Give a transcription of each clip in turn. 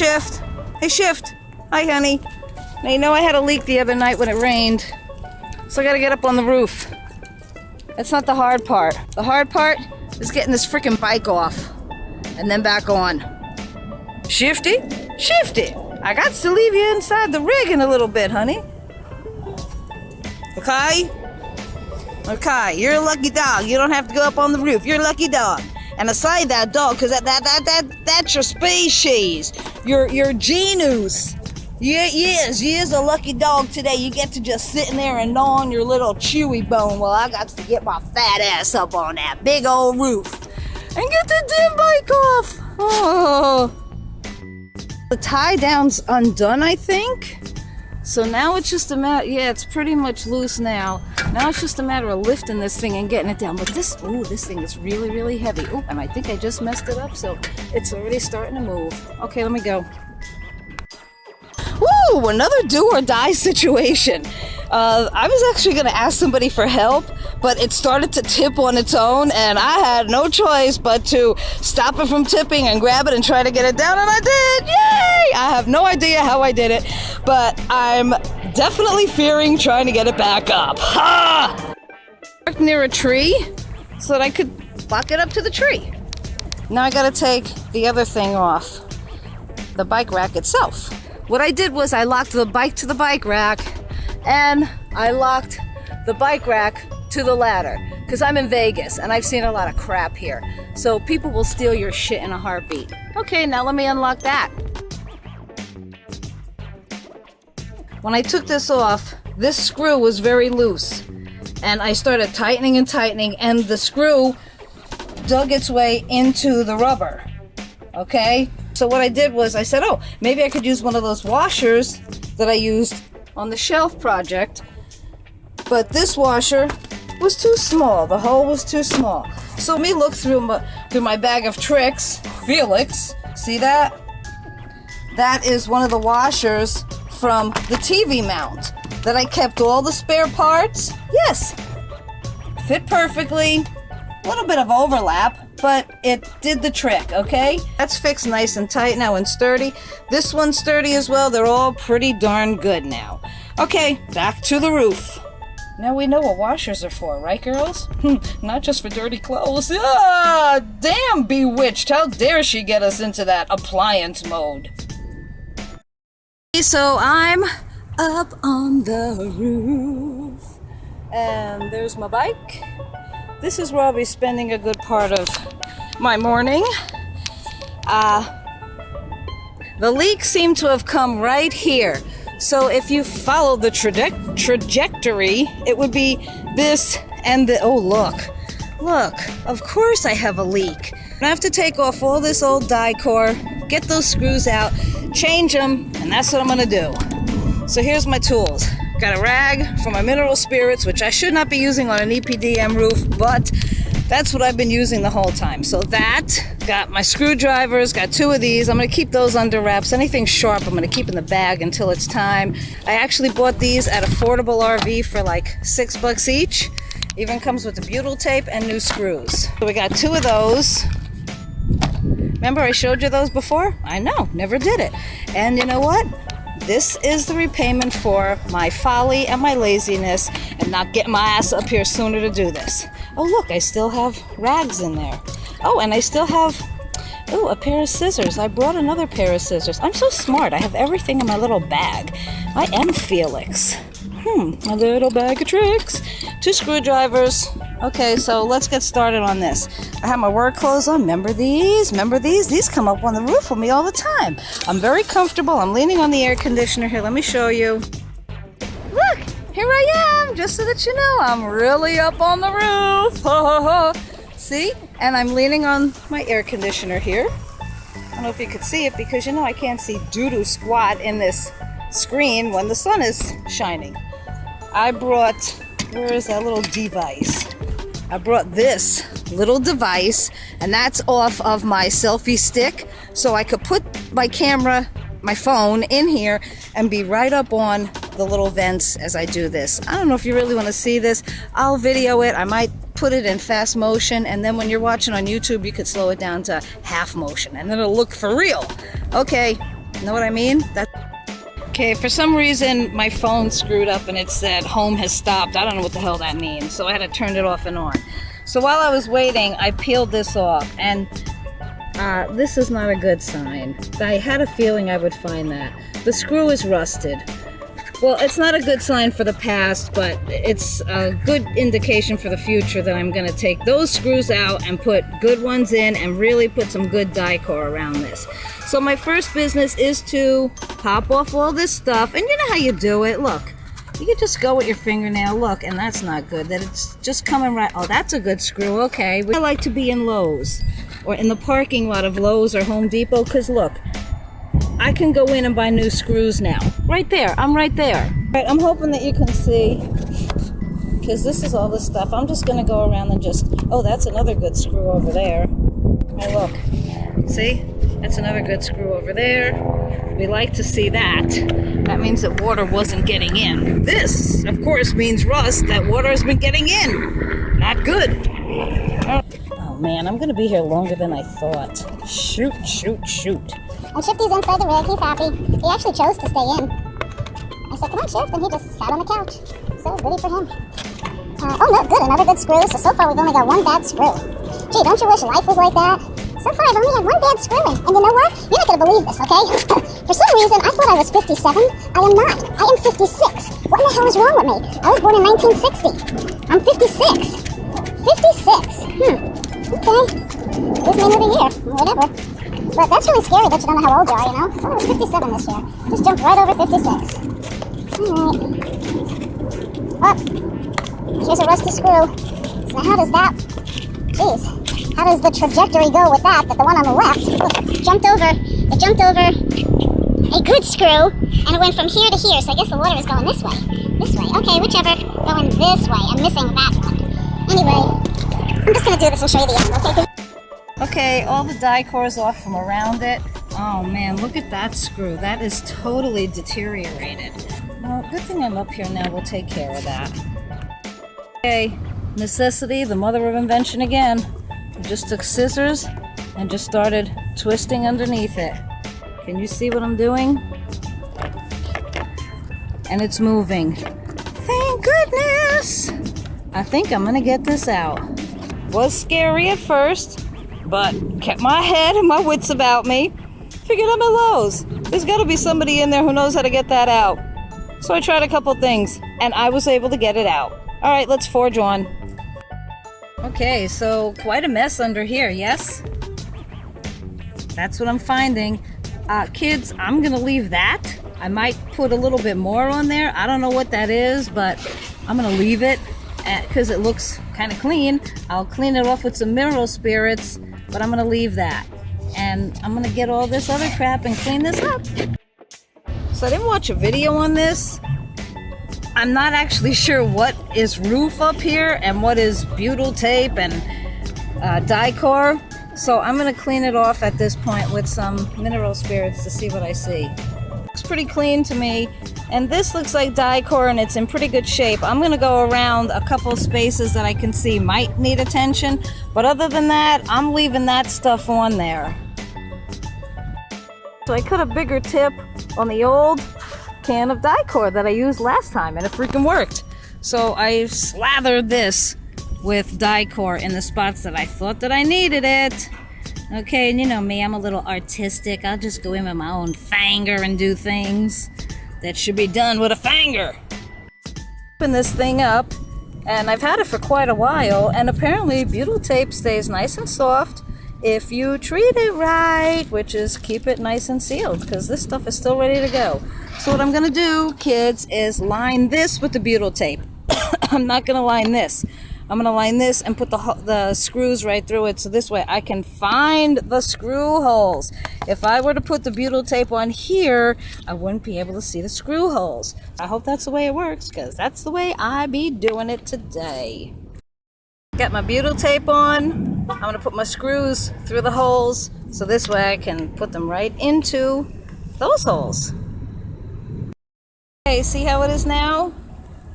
Shift. Hey, Shift. Hi, honey. Now, you know I had a leak the other night when it rained, so I gotta get up on the roof. That's not the hard part. The hard part is getting this freaking bike off and then back on. Shifty, shifty. I got to leave you inside the rig in a little bit, honey. Okay? Okay, you're a lucky dog. You don't have to go up on the roof. You're a lucky dog. And aside that dog, because that's your species. Your genus. Yeah, yes, a lucky dog today. You get to just sit in there and gnaw on your little chewy bone while I got to get my fat ass up on that big old roof and get the damn bike off. Oh. The tie down's undone, I think. So now it's just a matter, yeah, it's pretty much loose now. Now it's just a matter of lifting this thing and getting it down. But this thing is really, really heavy. Oh, and I think I just messed it up, so it's already starting to move. Okay, let me go. Woo, another do or die situation. I was actually gonna ask somebody for help, but it started to tip on its own, and I had no choice but to stop it from tipping and grab it and try to get it down, and I did! Yay! I have no idea how I did it, but I'm definitely fearing trying to get it back up. Ha! Parked near a tree so that I could lock it up to the tree. Now I gotta take the other thing off, the bike rack itself. What I did was I locked the bike to the bike rack, and I locked the bike rack to the ladder, because I'm in Vegas and I've seen a lot of crap here. So people will steal your shit in a heartbeat. Okay, now let me unlock that. When I took this off, this screw was very loose, and I started tightening and tightening, and the screw dug its way into the rubber. Okay? So what I did was I said, oh, maybe I could use one of those washers that I used on the shelf project, but this washer was too small. The hole was too small. So let me look through my bag of tricks. Felix, see that? That is one of the washers from the TV mount that I kept all the spare parts. Yes, fit perfectly. A little bit of overlap, but it did the trick, okay? That's fixed nice and tight now and sturdy. This one's sturdy as well. They're all pretty darn good now. Okay, back to the roof. Now we know what washers are for, right, girls? Not just for dirty clothes. Ah, damn Bewitched. How dare she get us into that appliance mode? So I'm up on the roof, and there's my bike. This is where I'll be spending a good part of my morning. The leak seemed to have come right here. So if you follow the trajectory, it would be this and the, oh look, of course I have a leak. I have to take off all this old die core, get those screws out, change them, and that's what I'm gonna do. So here's my tools. Got a rag for my mineral spirits, which I should not be using on an EPDM roof, but that's what I've been using the whole time. So that, got my screwdrivers, got 2 of these. I'm gonna keep those under wraps. Anything sharp, I'm gonna keep in the bag until it's time. I actually bought these at Affordable RV for like $6 each. Even comes with the butyl tape and new screws. So we got 2 of those. Remember I showed you those before? I know, never did it. And you know what? This is the repayment for my folly and my laziness and not getting my ass up here sooner to do this. Oh look, I still have rags in there. Oh, and I still have, oh, a pair of scissors. I brought another pair of scissors. I'm so smart. I have everything in my little bag. I am Felix. My little bag of tricks. 2 screwdrivers. Okay, so let's get started on this. I have my work clothes on. Remember these? Remember these? These come up on the roof with me all the time. I'm very comfortable. I'm leaning on the air conditioner here. Let me show you. Look, here I am, just so that you know, I'm really up on the roof. See? And I'm leaning on my air conditioner here. I don't know if you could see it because, you know, I can't see doo-doo squat in this screen when the sun is shining. I brought, where is that little device? I brought this little device, and that's off of my selfie stick, so I could put my camera, my phone in here and be right up on the little vents as I do this. I don't know if you really want to see this. I'll video it. I might put it in fast motion, and then when you're watching on YouTube, you could slow it down to half motion, and then it'll look for real. Okay, Know what I mean? Okay, for some reason my phone screwed up and it said home has stopped. I don't know what the hell that means, so I had to turn it off and on. So while I was waiting, I peeled this off, and this is not a good sign. I had a feeling I would find that. The screw is rusted. Well, it's not a good sign for the past, but it's a good indication for the future that I'm going to take those screws out and put good ones in and really put some good die-core around this. So my first business is to pop off all this stuff, and you know how you do it. Look, you can just go with your fingernail. Look, and that's not good. That it's just coming right. Oh, that's a good screw. Okay. I like to be in Lowe's or in the parking lot of Lowe's or Home Depot, because look, I can go in and buy new screws now. Right there. I'm right there. Right, I'm hoping that you can see, because this is all the stuff. I'm just going to go around and just, oh, that's another good screw over there. Hey, look. See? That's another good screw over there. We like to see that. That means that water wasn't getting in. This, of course, means rust. That water has been getting in. Not good. Oh, man, I'm going to be here longer than I thought. Shoot, shoot, shoot. And Shifty's inside the rig. He's happy. He actually chose to stay in. I said, come on, Shift, and he just sat on the couch. So, goody for him. Oh, no, good. Another good screw. So far, we've only got one bad screw. Gee, don't you wish life was like that? So far, I've only had one bad screw in. And you know what? You're not going to believe this, okay? For some reason, I thought I was 57. I am not. I am 56. What in the hell is wrong with me? I was born in 1960. I'm 56. 56. Okay. Gives me another year. Whatever. But that's really scary that you don't know how old you are, you know? I thought I was 57 this year. Just jumped right over 56. Alright. Oh, here's a rusty screw. So now how does that... Jeez. How does the trajectory go with that? That the one on the left, look, it jumped over a good screw, and it went from here to here, so I guess the water is going this way. This way. Okay, whichever. Going this way. I'm missing that one. Anyway, I'm just going to do this and show you the end, okay? Okay, all the die core is off from around it. Oh man, look at that screw. That is totally deteriorated. Well, good thing I'm up here now. We'll take care of that. Okay, necessity, the mother of invention again. I just took scissors and just started twisting underneath it. Can you see what I'm doing? And it's moving. Thank goodness! I think I'm gonna get this out. Was scary at first, but kept my head and my wits about me. Figured I'm at Lowe's. There's got to be somebody in there who knows how to get that out. So I tried a couple things, and I was able to get it out. All right, let's forge on. Okay, so quite a mess under here, yes? That's what I'm finding. Kids, I'm going to leave that. I might put a little bit more on there. I don't know what that is, but I'm going to leave it because it looks kind of clean. I'll clean it off with some mineral spirits, but I'm going to leave that. And I'm going to get all this other crap and clean this up. So I didn't watch a video on this. I'm not actually sure what is roof up here and what is butyl tape and die core. So I'm going to clean it off at this point with some mineral spirits to see what I see. Looks pretty clean to me. And this looks like die core and it's in pretty good shape. I'm going to go around a couple spaces that I can see might need attention. But other than that, I'm leaving that stuff on there. So I cut a bigger tip on the old can of die core that I used last time and it freaking worked. So I slathered this with die core in the spots that I thought that I needed it. Okay, and you know me, I'm a little artistic. I'll just go in with my own finger and do things that should be done with a finger. Open this thing up, and I've had it for quite a while, and apparently butyl tape stays nice and soft if you treat it right, which is keep it nice and sealed, because this stuff is still ready to go. So what I'm gonna do, kids, is line this with the butyl tape. I'm not gonna line this. I'm going to line this and put the screws right through it, so this way I can find the screw holes. If I were to put the butyl tape on here, I wouldn't be able to see the screw holes. I hope that's the way it works, because that's the way I be doing it today. Got my butyl tape on. I'm going to put my screws through the holes, so this way I can put them right into those holes. Okay, see how it is now?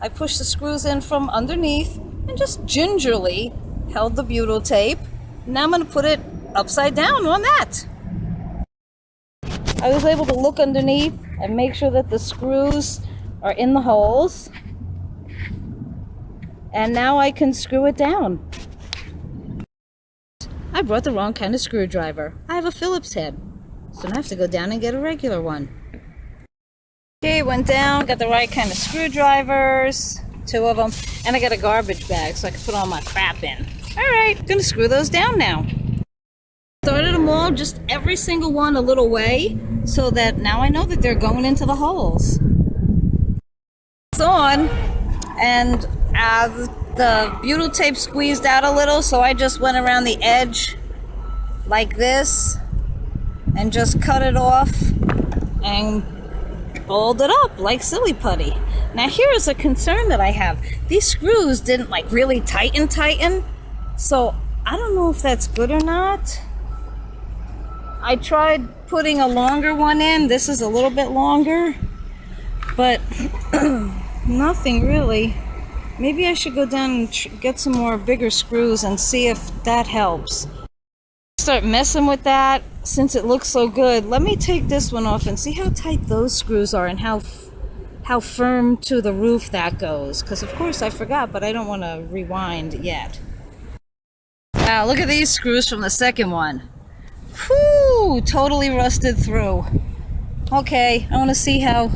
I push the screws in from underneath and just gingerly held the butyl tape. Now I'm going to put it upside down on that. I was able to look underneath and make sure that the screws are in the holes. And now I can screw it down. I brought the wrong kind of screwdriver. I have a Phillips head, so I have to go down and get a regular one. Okay, went down, got the right kind of screwdrivers, 2 of them, and I got a garbage bag so I can put all my crap in. Alright, gonna screw those down now. Started them all, just every single one a little way, so that now I know that they're going into the holes. It's on, and the butyl tape squeezed out a little, so I just went around the edge like this and just cut it off and fold it up like silly putty. Now here is a concern that I have. These screws didn't like really tighten, so I don't know if that's good or not. I tried putting a longer one in. This is a little bit longer, but nothing really. Maybe I should go down and get some more bigger screws and see if that helps. Start messing with that since it looks so good. Let me take this one off and see how tight those screws are and how firm to the roof that goes. Because of course I forgot, but I don't want to rewind yet. Now look at these screws from the second one. Whew, totally rusted through. Okay, I want to see how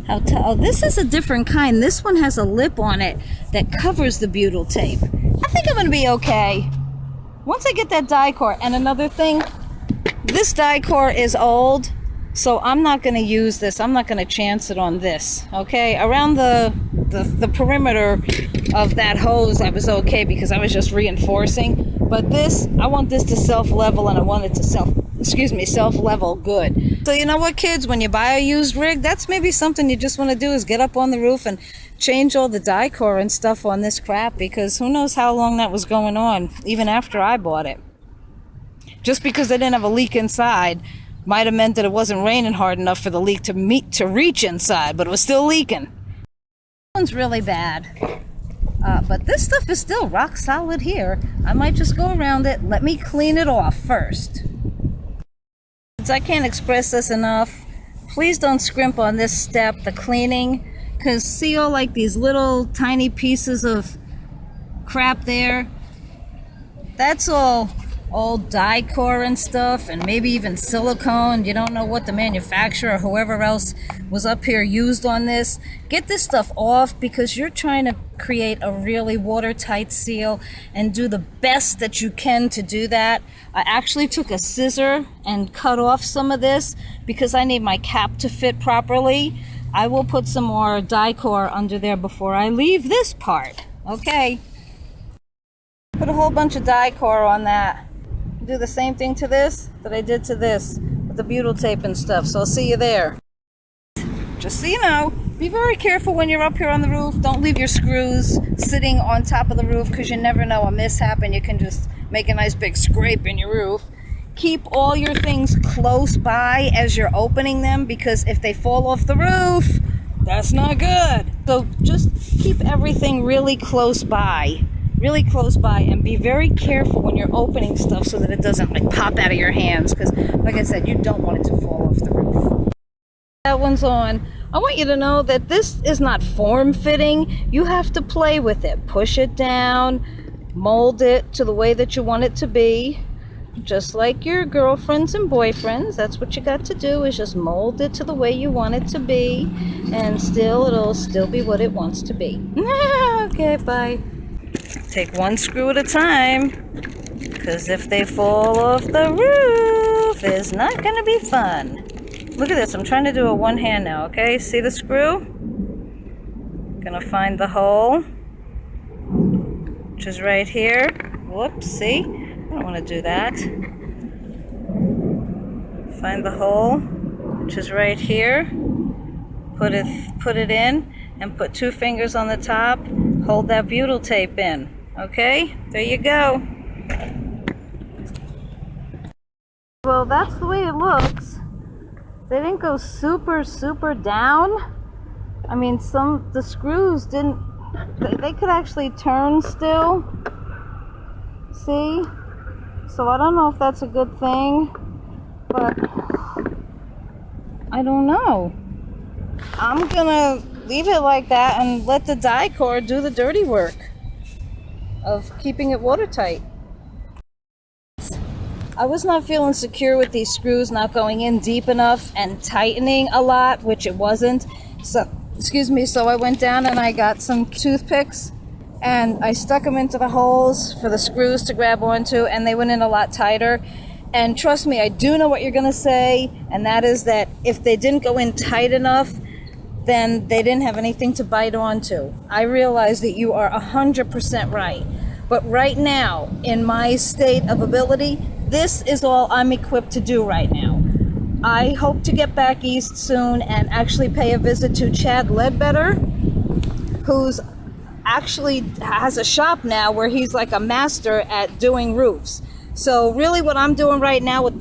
oh, this is a different kind. This one has a lip on it that covers the butyl tape. I think I'm going to be okay. Once I get that die core, and another thing, this die core is old, so I'm not going to use this. I'm not going to chance it on this, okay? Around the perimeter of that hose, I was okay because I was just reinforcing. But this, I want this to self-level, and I want it to self-level good. So you know what, kids? When you buy a used rig, that's maybe something you just want to do is get up on the roof and change all the die core and stuff on this crap, because who knows how long that was going on, even after I bought it. Just because they didn't have a leak inside might have meant that it wasn't raining hard enough for the leak to reach inside, but it was still leaking. This one's really bad. But this stuff is still rock solid here. I might just go around it. Let me clean it off first. I can't express this enough. Please don't scrimp on this step, the cleaning, because see all like these little tiny pieces of crap there? That's all old die core and stuff, and maybe even silicone. You don't know what the manufacturer or whoever else was up here used on this. Get this stuff off, because you're trying to create a really watertight seal and do the best that you can to do that. I actually took a scissor and cut off some of this because I need my cap to fit properly. I will put some more die core under there before I leave this part. Okay. Put a whole bunch of die core on that. Do the same thing to this that I did to this with the butyl tape and stuff. So I'll see you there. Just so you know, be very careful when you're up here on the roof. Don't leave your screws sitting on top of the roof, because you never know, a mishap and you can just make a nice big scrape in your roof. Keep all your things close by as you're opening them, because if they fall off the roof, that's not good. So just keep everything really close by, and be very careful when you're opening stuff so that it doesn't like pop out of your hands, because like I said, you don't want it to fall off the roof. That one's on. I want you to know that this is not form-fitting. You have to play with it. Push it down, mold it to the way that you want it to be. Just like your girlfriends and boyfriends, that's what you got to do, is just mold it to the way you want it to be, and it'll still be what it wants to be. Okay, bye. Take one screw at a time, because if they fall off the roof, it's not going to be fun. Look at this, I'm trying to do a one hand now, okay? See the screw? Gonna find the hole, which is right here. Whoops, see? I don't want to do that. Find the hole, which is right here. Put it in, and put 2 fingers on the top. Hold that butyl tape in. Okay? There you go. Well, that's the way it looks. They didn't go super down. I mean, the screws didn't, they could actually turn still. See? So I don't know if that's a good thing, but I don't know. I'm gonna leave it like that and let the die cord do the dirty work of keeping it watertight. I was not feeling secure with these screws not going in deep enough and tightening a lot, which it wasn't. So, excuse me, so I went down and I got some toothpicks and I stuck them into the holes for the screws to grab onto, and they went in a lot tighter. And trust me, I do know what you're gonna say, and that is that if they didn't go in tight enough, then they didn't have anything to bite onto. I realize that you are 100% right. But right now, in my state of ability, this is all I'm equipped to do right now. I hope to get back east soon and actually pay a visit to Chad Ledbetter, who's actually has a shop now where he's like a master at doing roofs. So really what I'm doing right now with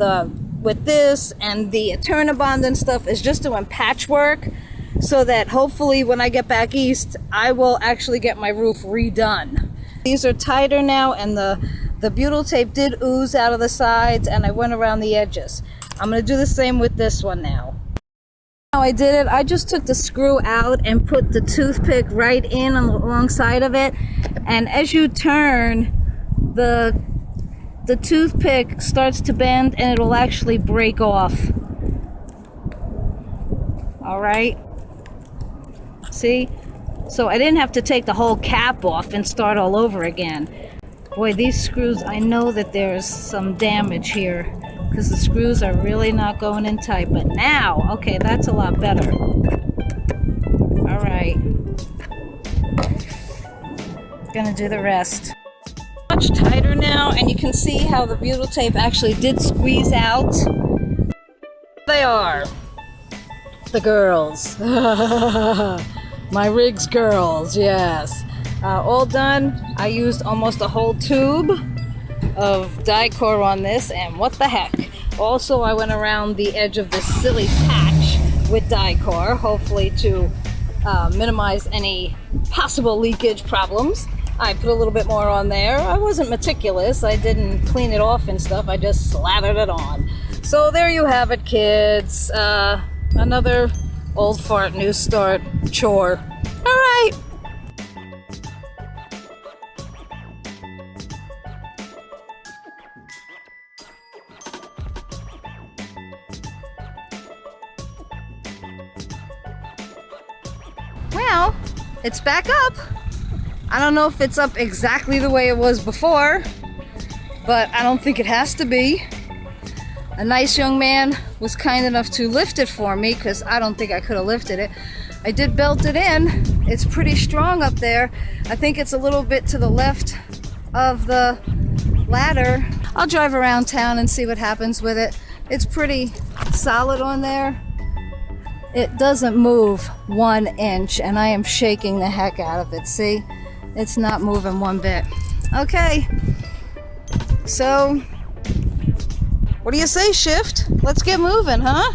this and the Eternabond and stuff is just doing patchwork, so that hopefully when I get back east, I will actually get my roof redone. These are tighter now, and the butyl tape did ooze out of the sides, and I went around the edges. I'm going to do the same with this one now. How I did it, I just took the screw out and put the toothpick right in alongside of it, and as you turn, the toothpick starts to bend and it will actually break off. All right, see? So I didn't have to take the whole cap off and start all over again. Boy, these screws, I know that there's some damage here because the screws are really not going in tight. But now, okay, that's a lot better. All right. Gonna do the rest. Much tighter now, and you can see how the butyl tape actually did squeeze out. They are the girls. My rigs girls, yes. All done. I used almost a whole tube of die core on this, and what the heck. Also, I went around the edge of this silly patch with die core, hopefully to minimize any possible leakage problems. I put a little bit more on there. I wasn't meticulous. I didn't clean it off and stuff. I just slathered it on. So there you have it, kids. Another old fart, new start chore. All right. Well, it's back up. I don't know if it's up exactly the way it was before, but I don't think it has to be. A nice young man was kind enough to lift it for me because I don't think I could have lifted it. I did belt it in. It's pretty strong up there. I think it's a little bit to the left of the ladder. I'll drive around town and see what happens with it. It's pretty solid on there. It doesn't move 1 inch, and I am shaking the heck out of it. See? It's not moving one bit. Okay. So, what do you say, Shift? Let's get moving, huh?